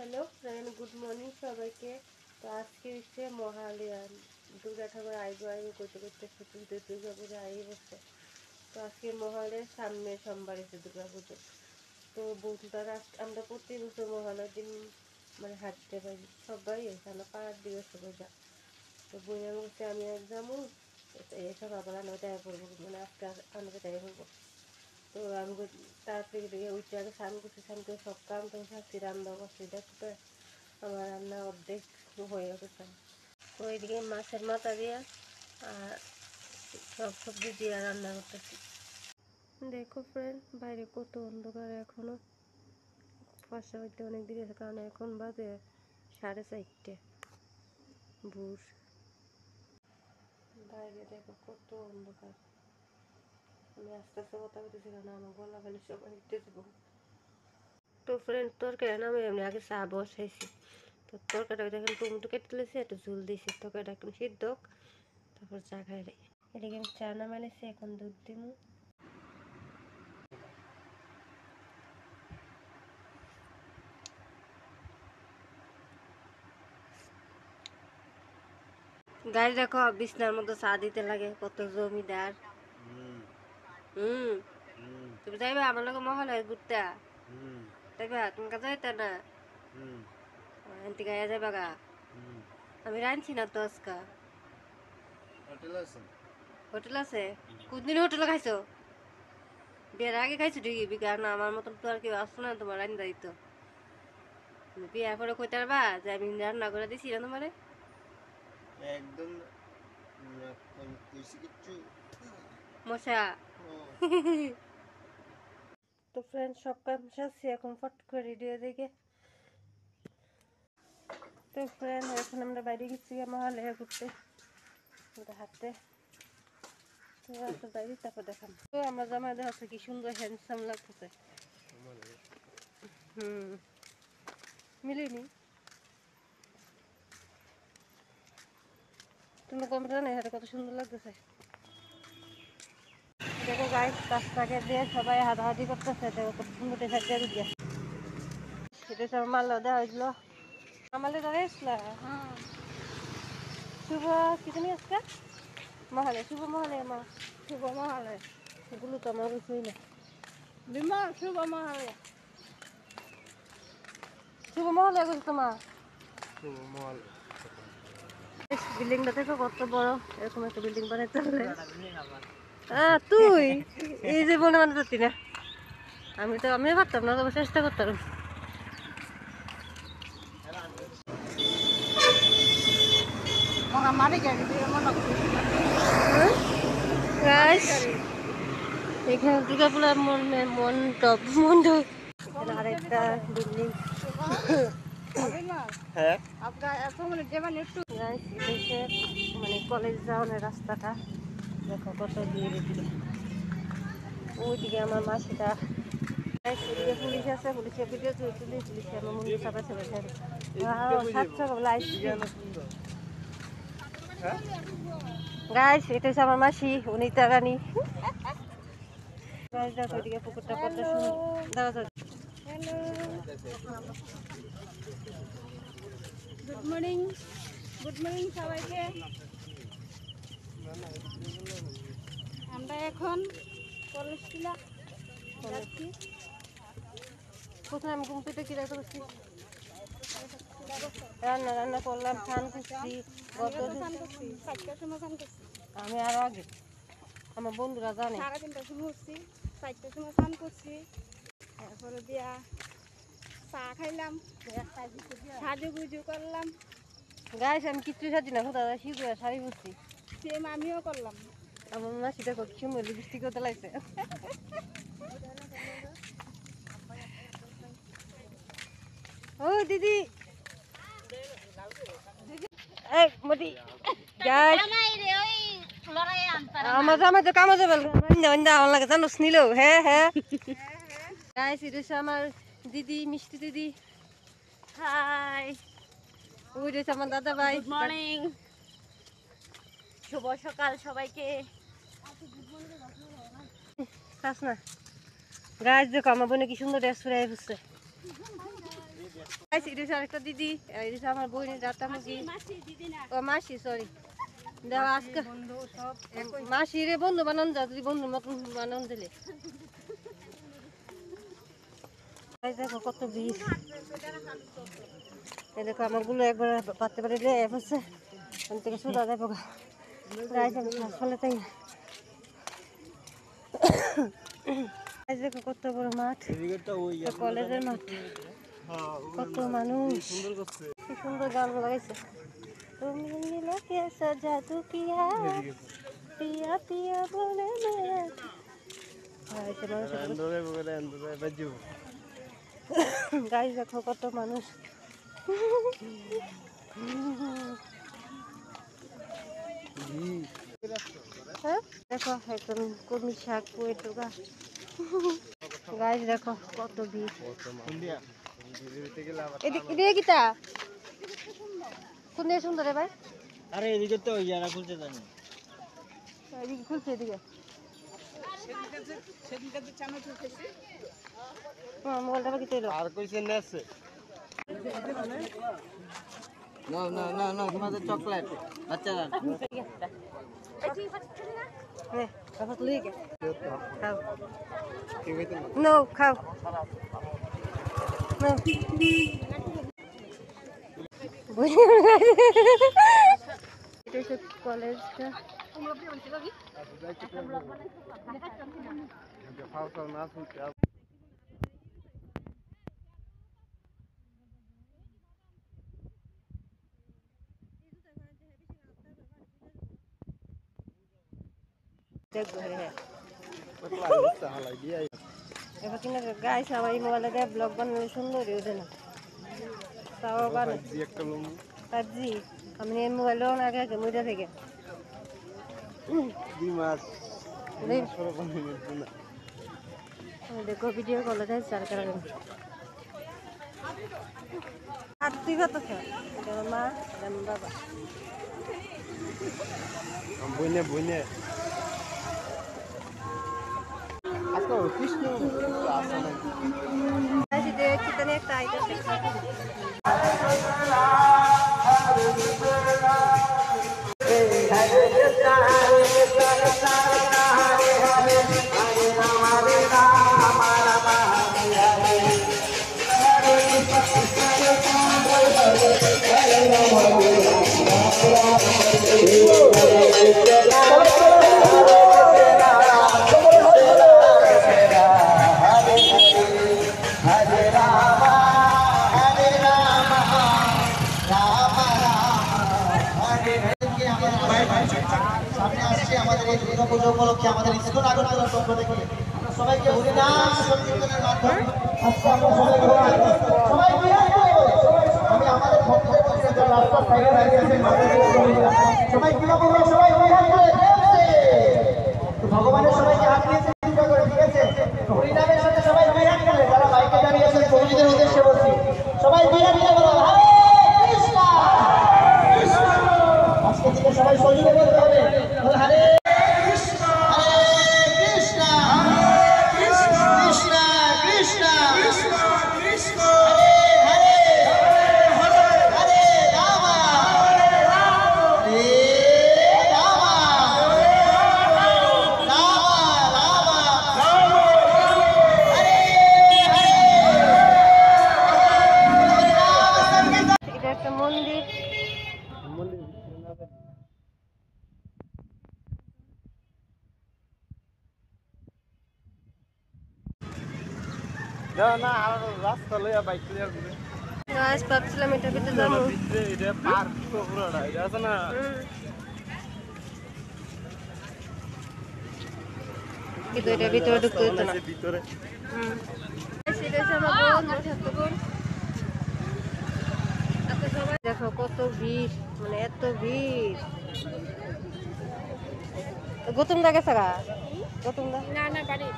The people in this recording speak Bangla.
হ্যালো ফ্রেন্ড, গুড মর্নিং সবাইকে। তো আজকে হচ্ছে মহালয়া, দুর্গা ঠাকুর আইবো আইবো করতে করতে দুর্গা পুজো আই বসছে। তো আজকে মহালয়ার সামনে সোমবার এসে দুর্গা পুজো। তো বন্ধুরা আমরা প্রতি বছর মহালয়ার দিন মানে হাঁটতে পারি, সবাই এখানে পাড়ার দিকে সবাই যা। তো বইয়ের মধ্যে আমি এক যাবো, এসব আবার আমরা দেখা করবো, মানে আজকে আমরা দেখা করবো। তো আমি তাড়াতাড়ি দেখে উঠে আগে স্নান করে সব কাম তো থাকছি, রান্না করছি। দেখতে আমার রান্না অর্ধেক হয়ে গেছে। তো ওইদিকে মাছের মাথা দিয়ে আর সব সবজি দিয়ে রান্না করতেছি। দেখো ফ্রেন্ড, বাইরে কত অন্ধকার এখনো, 5টা বাজতে অনেক দিকে আছে, কারণ এখন বাজে 4:30 ভোর। বাইরে দেখো কত অন্ধকার। আমি আস্তে আস্তে কথা বলতেছি কারণ আমার গলা খালি সবাই হেঁটেছে। তো ফ্রেন্ড তরকারি না, আমি এমনি আগে চা বসাইছি। তো তরকারিটা দেখেন টমেটো কেটে তুলেছি, একটু ঝুল দিয়েছি, তরকারিটা একদম সিদ্ধ, তারপর চা খাই রে। এটাকে আমি চা নামাইছি, এখন দুধ দিব। গাড়ি দেখো বিছনার মধ্যে চা দিতে লাগে, কত জমিদার। তুমি যাইবা আমার লোক মহালয় ঘুরতে? যাইবা? তুমি কাছে যাইতে না? এনতি গায়ে যাইবা গা? আমি রাঁধছি না তো আজকা। হোটেল আছে? কোনদিন হোটেলে খাইছো? বিয়ের আগে খাইছো ঠিকই, বিকার না আমার মতন তো আর কেউ আসছো না তোমার রান্না দিত। তুমি বিয়ার পরে কইতে পারবা যে আমি রান্না করে দিছি না তোমারে? একদম কিছু মশা। তো ফ্রেন্ড সব কাম সারছি, এখন ফট করে রেডি হয়ে দেখে। তো ফ্রেন্ড এখন আমরা বাইরে গেছি মহালয়া ঘুরতে, হাঁটতে। তো রাস্তার বাইরে তারপর দেখাম। তো আমার জামাই দেখাচ্ছে কি সুন্দর হ্যান্ডসাম লাগতেছে। মিলিনি তুমি কম্পিউটার নেই, হাতে কত সুন্দর লাগতেছে। দেখো গাইস, রাস্তাকে দিয়ে সবাই হাঁটাহাঁটি করতেছে, দেখো কত সুন্দর দেখা দিয়ে। সেটা সব মাল্লা দেওয়া হয়েছিল, আমাদের ধরে এসলা। হ্যাঁ, শুভ কি তুমি আজকে মহালয়া, শুভ মহালয়া মা, শুভ মহালয়া। এগুলো তো আমার কিছুই না। বিমা শুভ মহালয়া, শুভ মহালয়া করছো তোমার। বিল্ডিংটা দেখো কত বড়, এরকম একটা বিল্ডিং বানাইতে হবে। তুই এই যে মনে মনে করতি না, আমি পারতাম না, তবে চেষ্টা করতাম। এখানে দুর্গাপুরা মণ্ডপ আরেকটা বিল্ডিং। মানে কলেজ যাওয়ার রাস্তাটা দেখো কত দূরে দিকে। ওইদিকে আমার মাসিটা, ওইদিকে পুলিশ আছে, পুলিশের ভিডিও তুলি, পুলিশে আমার মন্দির সাথে চলে যাবে। গাইস এটা হচ্ছে আমার মাসি, অনিতা রানী। গাইস দেখো ওইদিকে পুকুরটা কত সুন্দর। গুড মর্নিং, গুড মর্নিং সবাইকে। আমরা এখন কলেজ টিলা যাচ্ছি। প্রথমে আমি ঘুম থেকে কিরা করছি, রান্না রান্না করলাম, স্নান করছি। আমি আরো আগে, আমার বন্ধুরা জানে 3:30টার সময় উঠছি, 4টার সময় স্নান করছি, তারপরে দিয়া চা খাইলাম, সাজুগুজু করলাম। গাইস আমি কিচ্ছু সাজি না, কোথাও শিখে শাড়ি পরছি, সেম আমিও করলাম। আমার মা সেটা খুব সুন্দর লিপস্টিক করতে লাগছে। ও দিদি, আমার জামাই তো কামে যাবে, আমার লাগে জানো নিল। হ্যাঁ হ্যাঁ গাইস এটা হচ্ছে আমার দিদি, মিষ্টি দিদি। হাই, ওই রয়েছে আমার দাদা ভাই। গুড মর্নিং, শুভ সকাল সবাইকে। কাজ না গাইস, দেখো আমার বোনে কি সুন্দর ড্রেস পরে বসছে। এটা হচ্ছে আরেকটা দিদি, এটা হচ্ছে আমার বোনের রাতামুখী, ও মাসি সরি, আজকে মাসি রে বন্ধু বানান যা, তুই বন্ধুর মতন বানান দিলে। দেখো কত ভিড়, এই দেখো আমারগুলো একবার পাততে পারে হচ্ছে আমি থেকে সোজা যাবো আসলে তাই। দেখো কত বড় মাঠ, কলেজের মাঠ, কত মানুষ, কি সুন্দর গান লাগাইছে। তুমি মিলে কেসা জাদু কিয়া পিয়া পিয়া বলে মেরা। গাইস দেখো কত মানুষ, হ্যাঁ দেখো একদম কর্মী শাক পোয়েটো গাছ। গাইস দেখো কত ভিড়, এদিকে গীতা কোন দিকে সুন্দর রে ভাই? আরে এদিকে তো ইয়ারা খুলতে জানি, এদিকে খুলছে, এদিকে মোবাইলটা বাকি চাইলো আর কইছে নেছে। না না না না, তোমাদের চকলেট বাচ্চারা নো খাও কলেজটা এবার কিনা গাই সবাই মোবাইলে দেয় ব্লগ বানালে সুন্দরই ওঠে না, তাও বানাই পাবজি আমি এই মোবাইলেও না আগে মজা থেকে দেখো ভিডিও কলে দেয় চার কারণে আর তুই কত মা বাবা বইনে বইনে একটা আইটেম সামনে আসছে আমাদের এই দুর্গা পুজো উপলক্ষে আমাদের ইসকন আগরতলার পক্ষ থেকে সবাইকে হরিনাম সংকীর্তনের মাধ্যমে আজকে আমরা সবাই আমি আমাদের ভক্তদের কাছে রাস্তার সাইডে দাঁড়িয়ে আছেন সবাই কি বলবো, সবাই ভগবানের সবাইকে হাত দিয়ে চিন্তা করে, ঠিক আছে? হরিনামের সাথে সবাই বিরাট করে, যারা বাইকে দাঁড়িয়ে আছেন কর্মীদের উদ্দেশ্যে বলছি, সবাই বিরাট করে বলো হরে কৃষ্ণ। আজকে থেকে সবাই সজীবে বলতে হবে হরে কৃষ্ণ হরে কৃষ্ণ কৃষ্ণ কৃষ্ণ কৃষ্ণ কৃষ্ণ কৃষ্ণ হরে হরে হরে রাম হরে রাম রাম রাম হরে হরে। এটা একটা মন্দির, না আর রাস্তা লইয়া বাইক ক্লিয়ার করে গাছ ভাবছিলাম এটার ভিতরে যাবো, এটা পার্ক তো পুরোটা এটা আছে না। কিন্তু এটার ভিতরে ঢুকতে দিত না। ভিতরে সেটা হচ্ছে আমার বোন, ছোট্ট বোন। দেখো কত ভিড়, মানে এত ভিড়। গৌতম দা গেছে গা, গৌতম দা না না বাড়ি